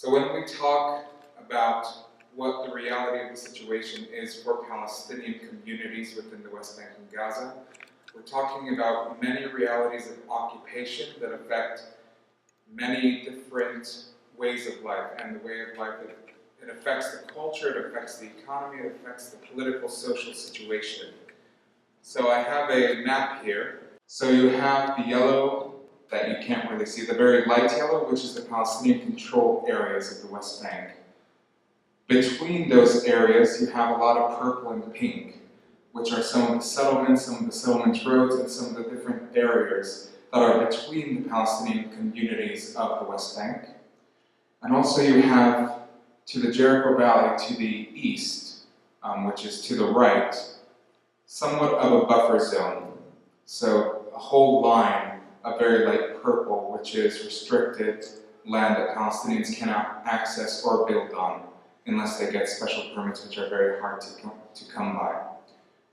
So when we talk about what the reality of the situation is for Palestinian communities within the West Bank and Gaza, we're talking about many realities of occupation that affect many different ways of life, and the way of life that it affects the culture, it affects the economy, it affects the political, social situation. So I have a map here. So you have the yellow that you can't really see, the very light yellow, which is the Palestinian controlled areas of the West Bank. Between those areas, you have a lot of purple and pink, which are some of the settlements, some of the settlement roads, and some of the different barriers that are between the Palestinian communities of the West Bank. And also you have, to the Jericho Valley to the east, which is to the right, somewhat of a buffer zone. So a whole line of very light purple, which is restricted land that Palestinians cannot access or build on unless they get special permits, which are very hard to come by.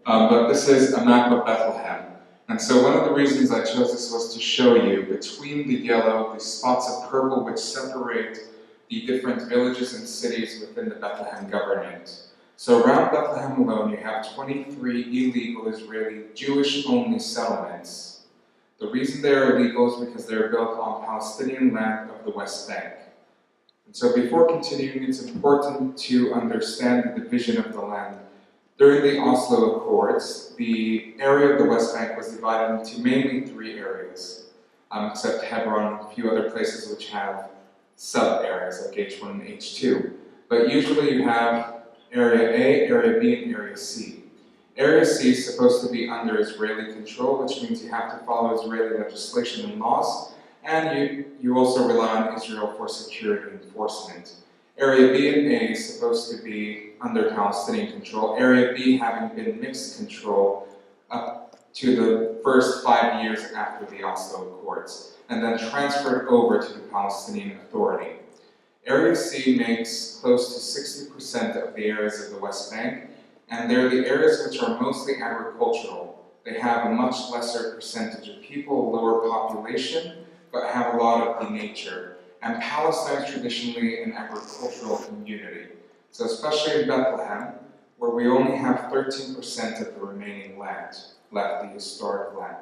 But this is a map of Bethlehem. And so one of the reasons I chose this was to show you between the yellow, the spots of purple which separate the different villages and cities within the Bethlehem government. So around Bethlehem alone, you have 23 illegal Israeli Jewish-only settlements. The reason they are illegal is because they are built on Palestinian land of the West Bank. And so before continuing, it's important to understand the division of the land. During the Oslo Accords, the area of the West Bank was divided into mainly 3 areas, except Hebron and a few other places which have sub-areas like H1 and H2. But usually you have Area A, Area B, and Area C. Area C is supposed to be under Israeli control, which means you have to follow Israeli legislation and laws, and you also rely on Israel for security enforcement. Area B and A is supposed to be under Palestinian control, Area B having been mixed control up to the first 5 years after the Oslo Accords, and then transferred over to the Palestinian Authority. Area C makes close to 60% of the areas of the West Bank, and they're the areas which are mostly agricultural. They have a much lesser percentage of people, lower population, but have a lot of the nature. And Palestine is traditionally an agricultural community. So especially in Bethlehem, where we only have 13% of the remaining land left, the historic land.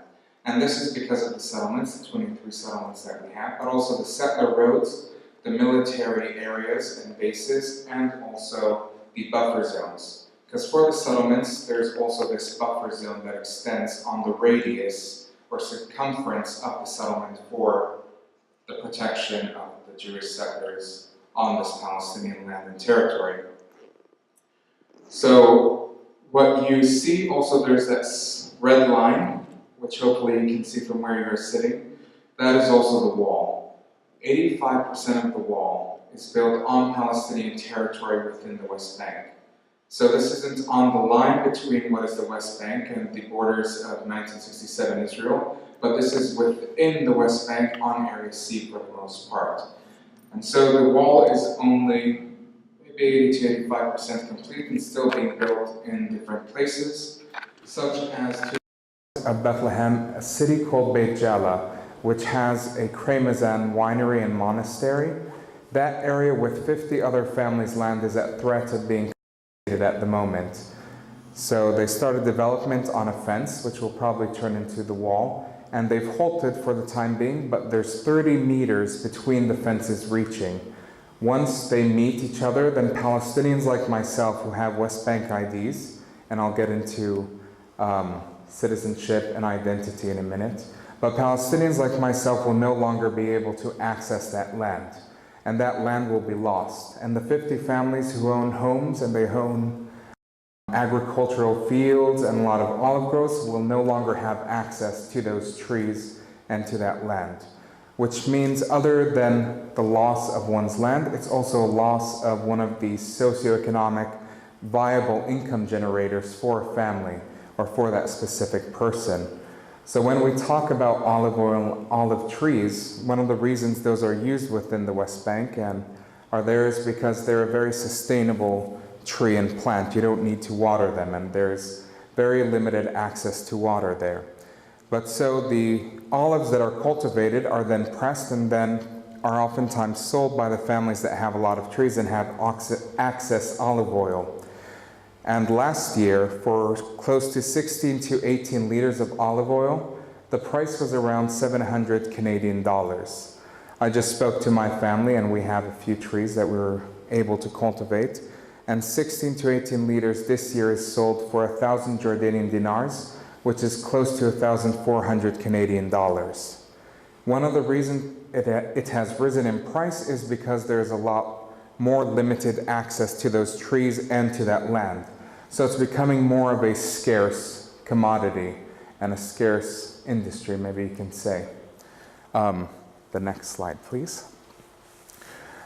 And this is because of the settlements, the 23 settlements that we have, but also the settler roads, the military areas and bases, and also the buffer zones. Because for the settlements, there's also this buffer zone that extends on the radius or circumference of the settlement for the protection of the Jewish settlers on this Palestinian land and territory. So what you see also, there's this red line, which hopefully you can see from where you're sitting. That is also the wall. 85% of the wall is built on Palestinian territory within the West Bank. So this isn't on the line between what is the West Bank and the borders of 1967 Israel, but this is within the West Bank on Area C for the most part. And so the wall is only maybe 80 to 85% complete and still being built in different places, such as of Bethlehem, a city called Beit Jala, which has a Kremazan winery and monastery. That area with 50 other families' land is at threat of being at the moment. So they started development on a fence, which will probably turn into the wall, and they've halted for the time being, but there's 30 meters between the fences reaching. Once they meet each other, then Palestinians like myself who have West Bank IDs, and I'll get into citizenship and identity in a minute, but Palestinians like myself will no longer be able to access that land. And that land will be lost. And the 50 families who own homes and they own agricultural fields and a lot of olive groves will no longer have access to those trees and to that land. Which means other than the loss of one's land, it's also a loss of one of the socioeconomic viable income generators for a family or for that specific person. So when we talk about olive oil and olive trees, one of the reasons those are used within the West Bank and are there is because they're a very sustainable tree and plant. You don't need to water them, and there's very limited access to water there. But so the olives that are cultivated are then pressed and then are oftentimes sold by the families that have a lot of trees and have access olive oil. And last year, for close to 16 to 18 liters of olive oil, the price was around 700 Canadian dollars. I just spoke to my family, and we have a few trees that we were able to cultivate. And 16 to 18 liters this year is sold for 1,000 Jordanian dinars, which is close to 1,400 Canadian dollars. One of the reasons it has risen in price is because there's a lot more limited access to those trees and to that land. So it's becoming more of a scarce commodity and a scarce industry, maybe you can say. The next slide, please.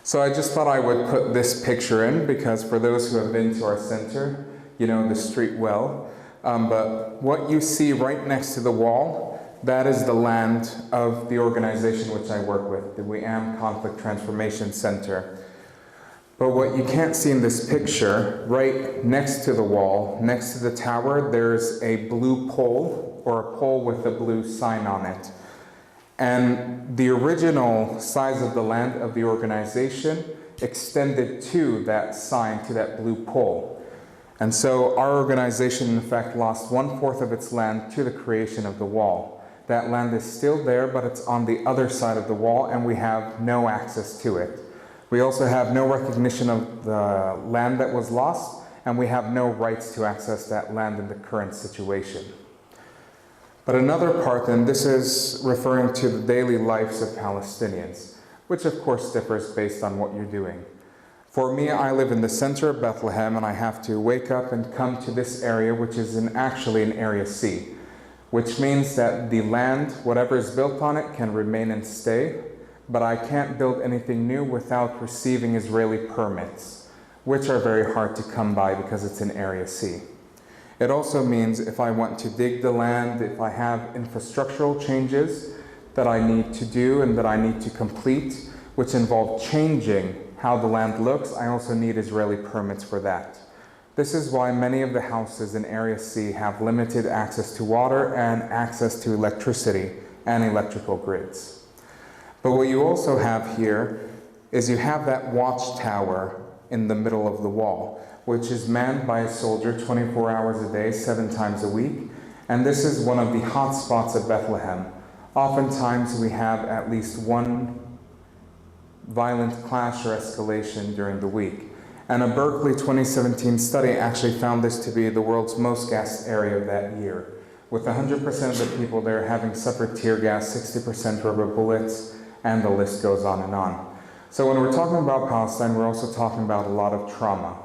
So I just thought I would put this picture in because for those who have been to our center, you know the street well. But what you see right next to the wall, that is the land of the organization which I work with, the WIAM Conflict Transformation Center. But what you can't see in this picture, right next to the wall, next to the tower, there's a blue pole, or a pole with a blue sign on it. And the original size of the land of the organization extended to that sign, to that blue pole. And so our organization, in fact, lost 1/4 of its land to the creation of the wall. That land is still there, but it's on the other side of the wall, and we have no access to it. We also have no recognition of the land that was lost, and we have no rights to access that land in the current situation. But another part, and this is referring to the daily lives of Palestinians, which of course differs based on what you're doing. For me, I live in the center of Bethlehem, and I have to wake up and come to this area, which is actually in Area C, which means that the land, whatever is built on it, can remain and stay, but I can't build anything new without receiving Israeli permits, which are very hard to come by because it's in Area C. It also means if I want to dig the land, if I have infrastructural changes that I need to do and that I need to complete, which involve changing how the land looks, I also need Israeli permits for that. This is why many of the houses in Area C have limited access to water and access to electricity and electrical grids. But what you also have here is you have that watchtower in the middle of the wall, which is manned by a soldier 24 hours a day, 7 times a week. And this is one of the hot spots of Bethlehem. Oftentimes we have at least one violent clash or escalation during the week. And a Berkeley 2017 study actually found this to be the world's most gassed area of that year, with 100% of the people there having suffered tear gas, 60% rubber bullets, and the list goes on and on. So when we're talking about Palestine, we're also talking about a lot of trauma.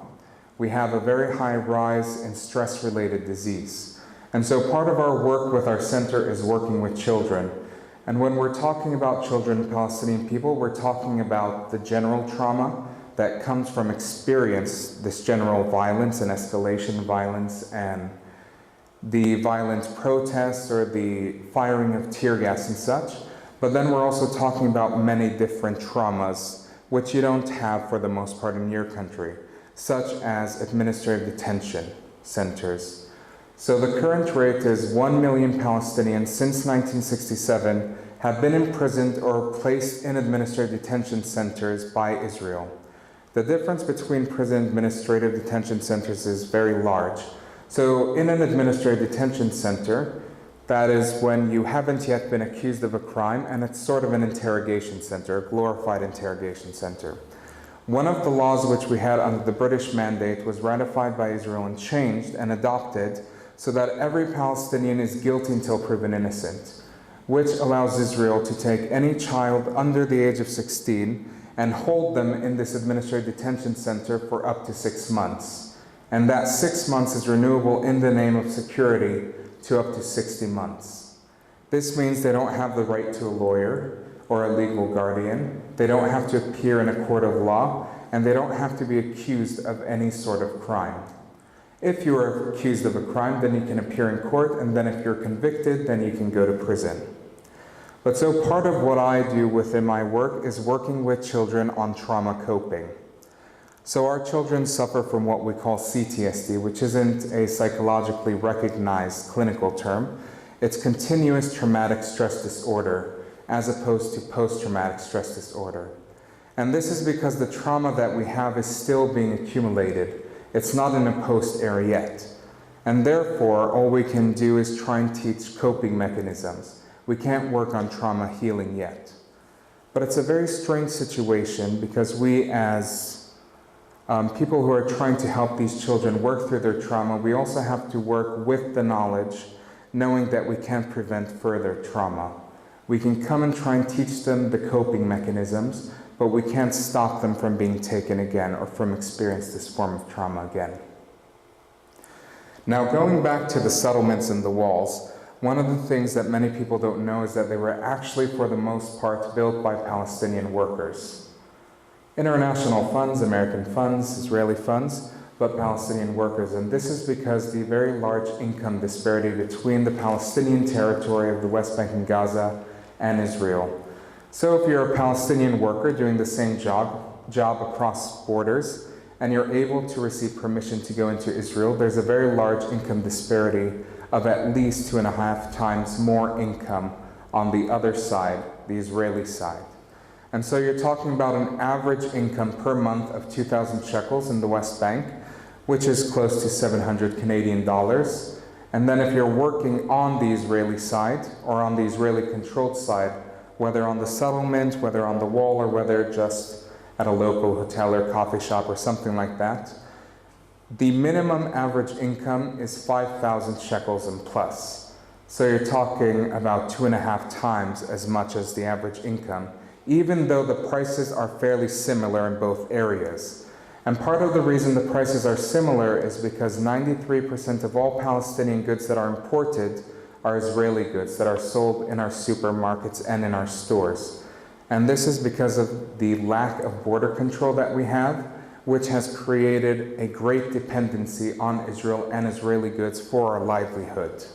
We have a very high rise in stress-related disease. And so part of our work with our center is working with children. And when we're talking about children, Palestinian people, we're talking about the general trauma that comes from experience, this general violence and escalation violence and the violent protests or the firing of tear gas and such. But then we're also talking about many different traumas, which you don't have for the most part in your country, such as administrative detention centers. So the current rate is 1 million Palestinians since 1967 have been imprisoned or placed in administrative detention centers by Israel. The difference between prison and administrative detention centers is very large. So in an administrative detention center, that is when you haven't yet been accused of a crime, and it's sort of an interrogation center, a glorified interrogation center. One of the laws which we had under the British mandate was ratified by Israel and changed and adopted so that every Palestinian is guilty until proven innocent, which allows Israel to take any child under the age of 16 and hold them in this administrative detention center for up to 6 months. And that 6 months is renewable in the name of security to up to 60 months. This means they don't have the right to a lawyer or a legal guardian. They don't have to appear in a court of law, and they don't have to be accused of any sort of crime. If you are accused of a crime, then you can appear in court, and then if you're convicted, then you can go to prison. But so part of what I do within my work is working with children on trauma coping. So our children suffer from what we call CTSD, which isn't a psychologically recognized clinical term. It's continuous traumatic stress disorder. as opposed to post-traumatic stress disorder. And this is because the trauma that we have is still being accumulated. It's not in a post era yet. And therefore, all we can do is try and teach coping mechanisms. We can't work on trauma healing yet. But it's a very strange situation because we as people who are trying to help these children work through their trauma, we also have to work with the knowledge, knowing that we can't prevent further trauma. We can come and try and teach them the coping mechanisms, but we can't stop them from being taken again or from experiencing this form of trauma again. Now, going back to the settlements and the walls, one of the things that many people don't know is that they were actually, for the most part, built by Palestinian workers. International funds, American funds, Israeli funds, but Palestinian workers. And this is because the very large income disparity between the Palestinian territory of the West Bank and Gaza and Israel. So if you're a Palestinian worker doing the same job across borders, and you're able to receive permission to go into Israel, there's a very large income disparity of at least 2.5 times more income on the other side, the Israeli side. And so you're talking about an average income per month of 2,000 shekels in the West Bank, which is close to 700 Canadian dollars. And then if you're working on the Israeli side, or on the Israeli-controlled side, whether on the settlement, whether on the wall, or whether just at a local hotel or coffee shop or something like that, the minimum average income is 5,000 shekels and plus. So you're talking about 2.5 times as much as the average income, even though the prices are fairly similar in both areas. And part of the reason the prices are similar is because 93% of all Palestinian goods that are imported are Israeli goods that are sold in our supermarkets and in our stores. And this is because of the lack of border control that we have, which has created a great dependency on Israel and Israeli goods for our livelihood.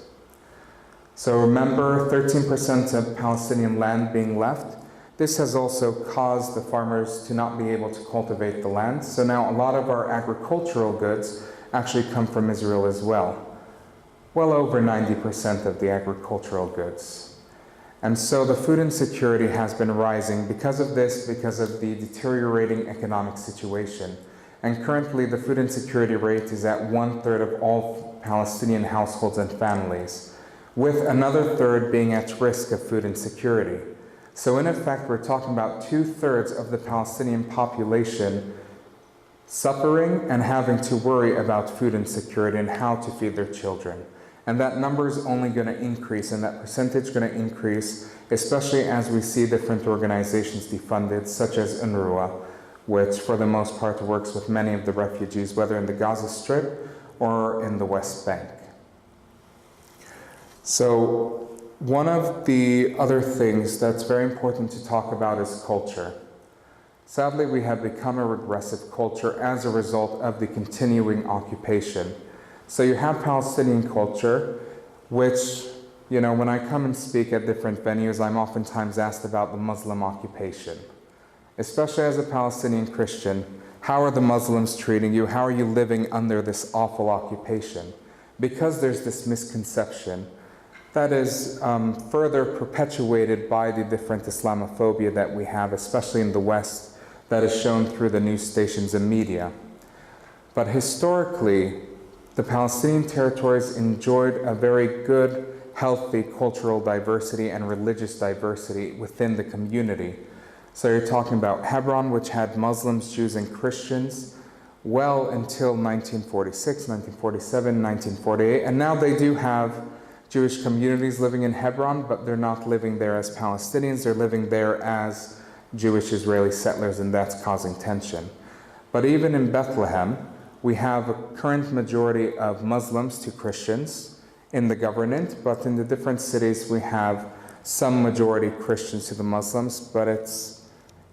So remember, 13% of Palestinian land being left. This has also caused the farmers to not be able to cultivate the land. So now a lot of our agricultural goods actually come from Israel as well. Well over 90% of the agricultural goods. And so the food insecurity has been rising because of this, because of the deteriorating economic situation. And currently the food insecurity rate is at 1/3 of all Palestinian households and families, with another third being at risk of food insecurity. So in effect, we're talking about 2/3 of the Palestinian population suffering and having to worry about food insecurity and how to feed their children. And that number is only going to increase, and that percentage going to increase, especially as we see different organizations defunded, such as UNRWA, which for the most part works with many of the refugees, whether in the Gaza Strip or in the West Bank. So one of the other things that's very important to talk about is culture. Sadly, we have become a regressive culture as a result of the continuing occupation. So you have Palestinian culture, which, you know, when I come and speak at different venues, I'm oftentimes asked about the Muslim occupation. Especially as a Palestinian Christian, how are the Muslims treating you? How are you living under this awful occupation? Because there's this misconception that is further perpetuated by the different Islamophobia that we have, especially in the West, that is shown through the news stations and media. But historically, the Palestinian territories enjoyed a very good, healthy cultural diversity and religious diversity within the community. So you're talking about Hebron, which had Muslims, Jews, and Christians well until 1946, 1947, 1948, and now they do have Jewish communities living in Hebron, but they're not living there as Palestinians, they're living there as Jewish Israeli settlers, and that's causing tension. But even in Bethlehem, we have a current majority of Muslims to Christians in the government, but in the different cities we have some majority Christians to the Muslims, but it's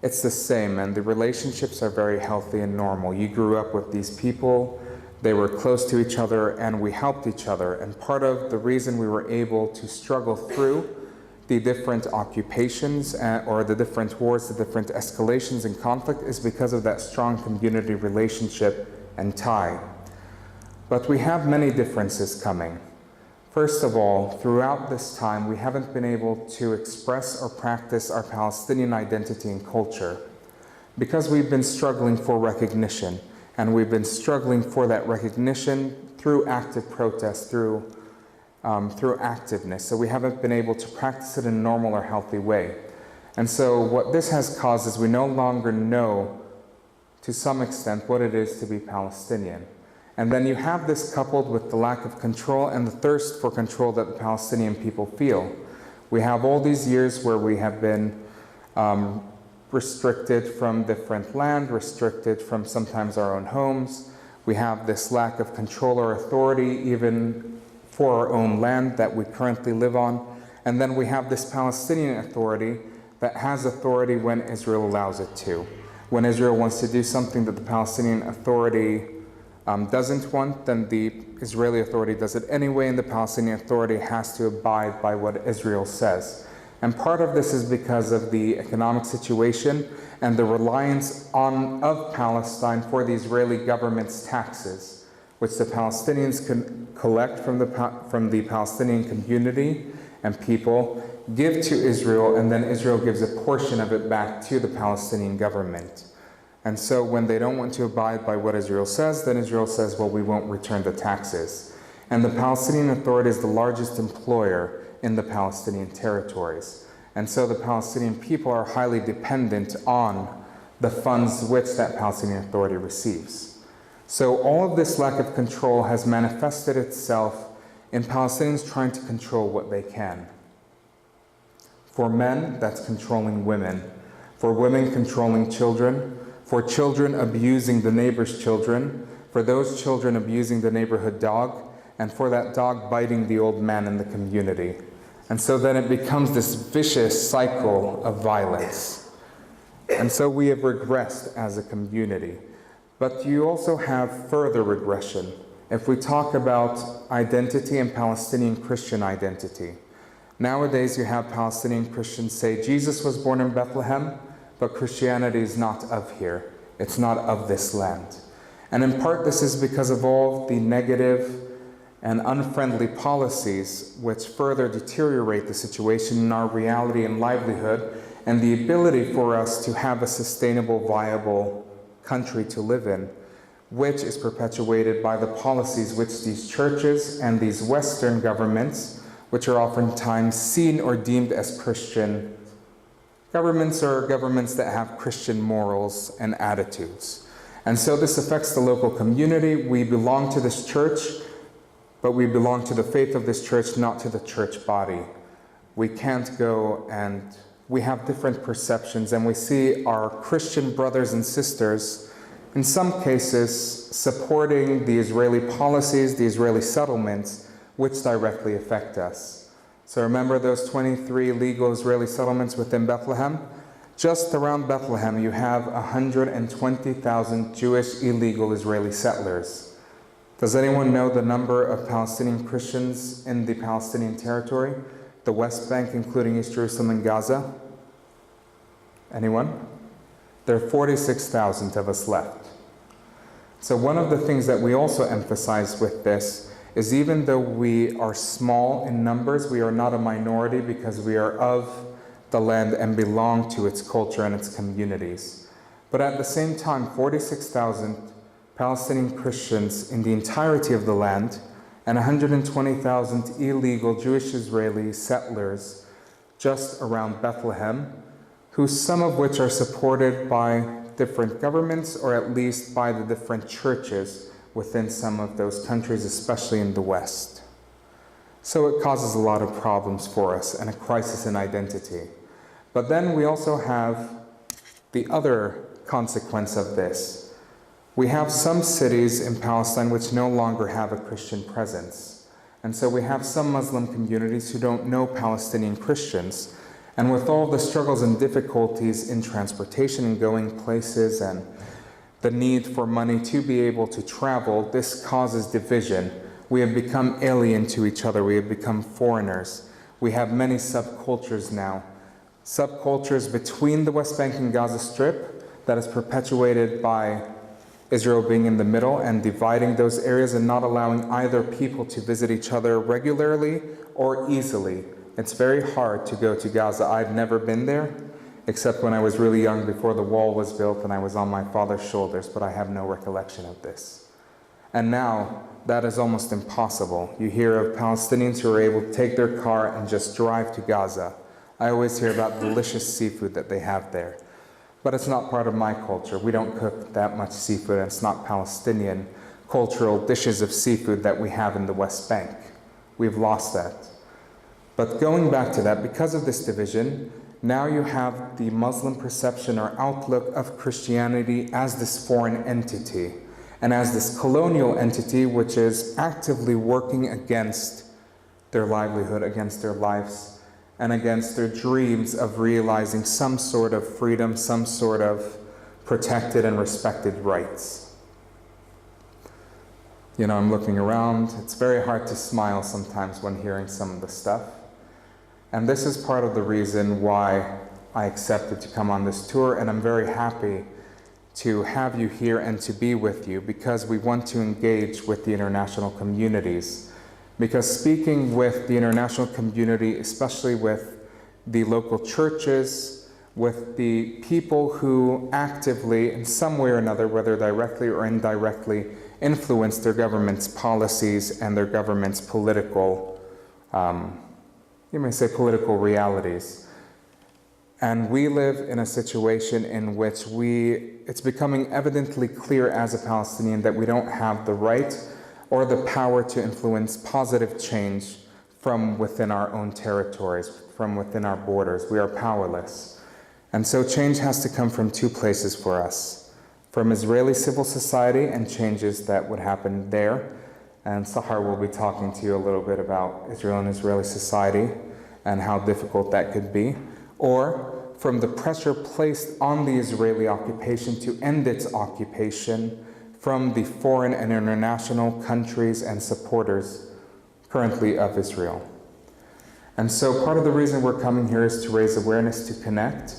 the same, and the relationships are very healthy and normal. You grew up with these people, they were close to each other, and we helped each other. And part of the reason we were able to struggle through the different occupations or the different wars, the different escalations and conflict is because of that strong community relationship and tie. But we have many differences coming. First of all, throughout this time, we haven't been able to express or practice our Palestinian identity and culture because we've been struggling for recognition, and we've been struggling for that recognition through active protest, through activeness. So we haven't been able to practice it in a normal or healthy way. And so what this has caused is we no longer know, to some extent, what it is to be Palestinian. And then you have this coupled with the lack of control and the thirst for control that the Palestinian people feel. We have all these years where we have been restricted from different land, restricted from sometimes our own homes. We have this lack of control or authority even for our own land that we currently live on. And then we have this Palestinian authority that has authority when Israel allows it to. When Israel wants to do something that the Palestinian authority doesn't want, then the Israeli authority does it anyway, and the Palestinian authority has to abide by what Israel says. And part of this is because of the economic situation and the reliance of Palestine for the Israeli government's taxes, which the Palestinians can collect from the Palestinian community and people, give to Israel, and then Israel gives a portion of it back to the Palestinian government. And so when they don't want to abide by what Israel says, then Israel says, well, we won't return the taxes. And the Palestinian Authority is the largest employer in the Palestinian territories. And so the Palestinian people are highly dependent on the funds which that Palestinian Authority receives. So all of this lack of control has manifested itself in Palestinians trying to control what they can. For men, that's controlling women. For women, controlling children. For children, abusing the neighbor's children. For those children, abusing the neighborhood dog. And for that dog, biting the old man in the community. And so then it becomes this vicious cycle of violence. And so we have regressed as a community. But you also have further regression. If we talk about identity and Palestinian Christian identity, nowadays you have Palestinian Christians say Jesus was born in Bethlehem, but Christianity is not of here. It's not of this land. And in part this is because of all the negative and unfriendly policies which further deteriorate the situation in our reality and livelihood and the ability for us to have a sustainable, viable country to live in, which is perpetuated by the policies which these churches and these Western governments, which are oftentimes seen or deemed as Christian governments, or governments that have Christian morals and attitudes. And so this affects the local community. We belong to this church, but we belong to the faith of this church, not to the church body. We can't go, and we have different perceptions, and we see our Christian brothers and sisters, in some cases, supporting the Israeli policies, the Israeli settlements, which directly affect us. So remember those 23 legal Israeli settlements within Bethlehem? Just around Bethlehem, you have 120,000 Jewish illegal Israeli settlers. Does anyone know the number of Palestinian Christians in the Palestinian territory, the West Bank, including East Jerusalem and Gaza? Anyone? There are 46,000 of us left. So one of the things that we also emphasize with this is even though we are small in numbers, we are not a minority because we are of the land and belong to its culture and its communities. But at the same time, 46,000 Palestinian Christians in the entirety of the land and 120,000 illegal Jewish Israeli settlers just around Bethlehem, some of which are supported by different governments or at least by the different churches within some of those countries, especially in the West. So it causes a lot of problems for us and a crisis in identity. But then we also have the other consequence of this. We have some cities in Palestine which no longer have a Christian presence. And so we have some Muslim communities who don't know Palestinian Christians. And with all the struggles and difficulties in transportation and going places and the need for money to be able to travel, this causes division. We have become alien to each other. We have become foreigners. We have many subcultures now. Subcultures between the West Bank and Gaza Strip that is perpetuated by Israel being in the middle and dividing those areas and not allowing either people to visit each other regularly or easily. It's very hard to go to Gaza. I've never been there, except when I was really young before the wall was built and I was on my father's shoulders, but I have no recollection of this. And now, that is almost impossible. You hear of Palestinians who are able to take their car and just drive to Gaza. I always hear about delicious seafood that they have there. But it's not part of my culture. We don't cook that much seafood, and it's not Palestinian cultural dishes of seafood that we have in the West Bank. We've lost that. But going back to that, because of this division, now you have the Muslim perception or outlook of Christianity as this foreign entity, and as this colonial entity which is actively working against their livelihood, against their lives, and against their dreams of realizing some sort of freedom, some sort of protected and respected rights. You know, I'm looking around. It's very hard to smile sometimes when hearing some of the stuff. And this is part of the reason why I accepted to come on this tour, and I'm very happy to have you here and to be with you, because we want to engage with the international communities. Because speaking with the international community, especially with the local churches, with the people who actively, in some way or another, whether directly or indirectly, influence their government's policies and their government's political, you may say political realities. And we live in a situation in which it's becoming evidently clear as a Palestinian that we don't have the right or the power to influence positive change from within our own territories, from within our borders. We are powerless. And so change has to come from two places for us: from Israeli civil society and changes that would happen there. And Sahar will be talking to you a little bit about Israel and Israeli society and how difficult that could be. Or from the pressure placed on the Israeli occupation to end its occupation from the foreign and international countries and supporters currently of Israel. And so part of the reason we're coming here is to raise awareness, to connect,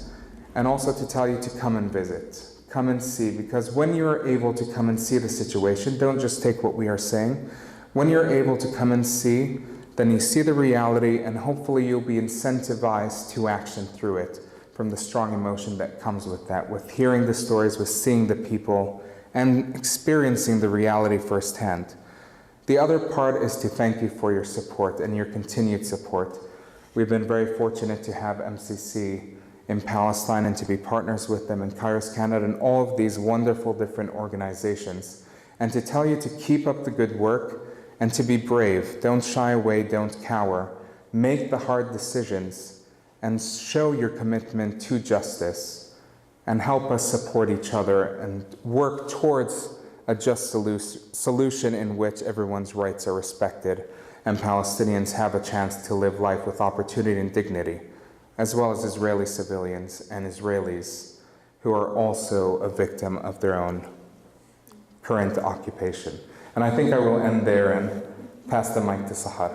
and also to tell you to come and visit, come and see, because when you're able to come and see the situation, don't just take what we are saying. When you're able to come and see, then you see the reality, and hopefully you'll be incentivized to action through it, from the strong emotion that comes with that, with hearing the stories, with seeing the people, and experiencing the reality firsthand. The other part is to thank you for your support and your continued support. We've been very fortunate to have MCC in Palestine and to be partners with them in Kairos, Canada, and all of these wonderful different organizations. And to tell you to keep up the good work and to be brave. Don't shy away, don't cower. Make the hard decisions and show your commitment to justice, and help us support each other and work towards a just solution in which everyone's rights are respected and Palestinians have a chance to live life with opportunity and dignity, as well as Israeli civilians and Israelis who are also a victim of their own current occupation. And I think I will end there and pass the mic to Sahar.